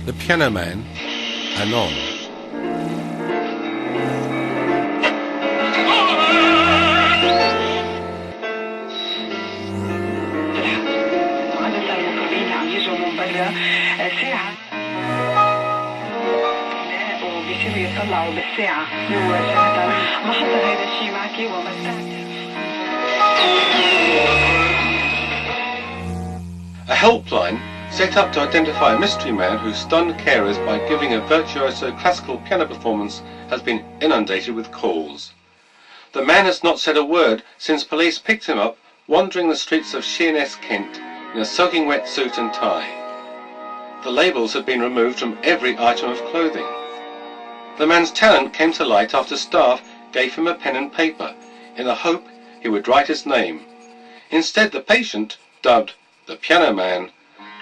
The Piano Man, anon. وبيصيروا يطلعوا بالساعة مباشرة. لاحظت هذا الشيء معك ومستعد. A helpline set up to identify a mystery man who stunned carers by giving a virtuoso classical piano performance has been inundated with calls. The man has not said a word since police picked him up wandering the streets of Sheerness, Kent in a soaking wet suit and tie. The labels had been removed from every item of clothing. The man's talent came to light after staff gave him a pen and paper in the hope he would write his name. Instead, the patient, dubbed the Piano Man,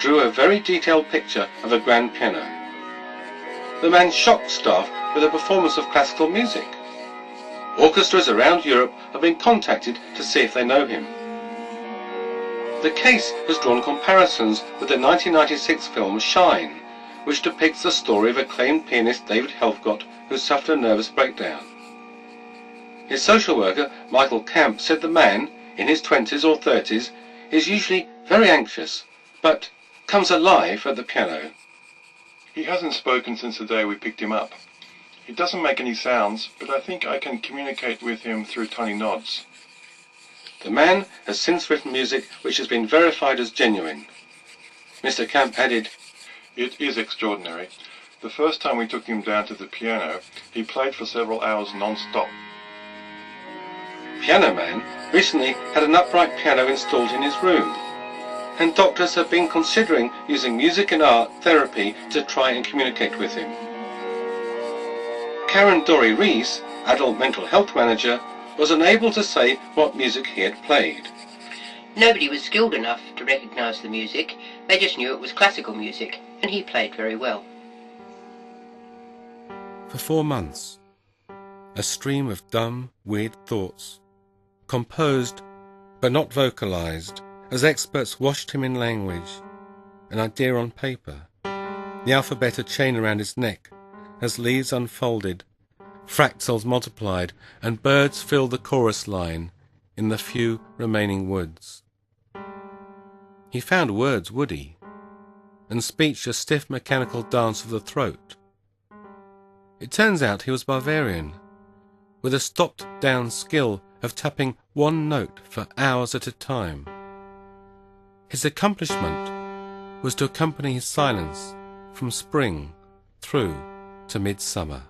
drew a very detailed picture of a grand piano. The man shocked staff with a performance of classical music. Orchestras around Europe have been contacted to see if they know him. The case has drawn comparisons with the 1996 film Shine, which depicts the story of acclaimed pianist David Helfgott, who suffered a nervous breakdown. His social worker, Michael Camp, said the man, in his 20s or 30s, is usually very anxious, but comes alive at the piano. He hasn't spoken since the day we picked him up. He doesn't make any sounds, but I think I can communicate with him through tiny nods. The man has since written music which has been verified as genuine. Mr. Camp added, "It is extraordinary. The first time we took him down to the piano, he played for several hours non-stop." Piano Man recently had an upright piano installed in his room, and doctors have been considering using music and art therapy to try and communicate with him. Karen Dory Rees, adult mental health manager, was unable to say what music he had played. Nobody was skilled enough to recognise the music. They just knew it was classical music, and he played very well. For 4 months, a stream of dumb, weird thoughts, composed but not vocalised, as experts washed him in language, an idea on paper, the alphabet a chain around his neck, as leaves unfolded, fractals multiplied, and birds filled the chorus line in the few remaining woods. He found words woody, and speech a stiff mechanical dance of the throat. It turns out he was Bavarian, with a stopped-down skill of tapping one note for hours at a time. His accomplishment was to accompany his silence from spring through to midsummer.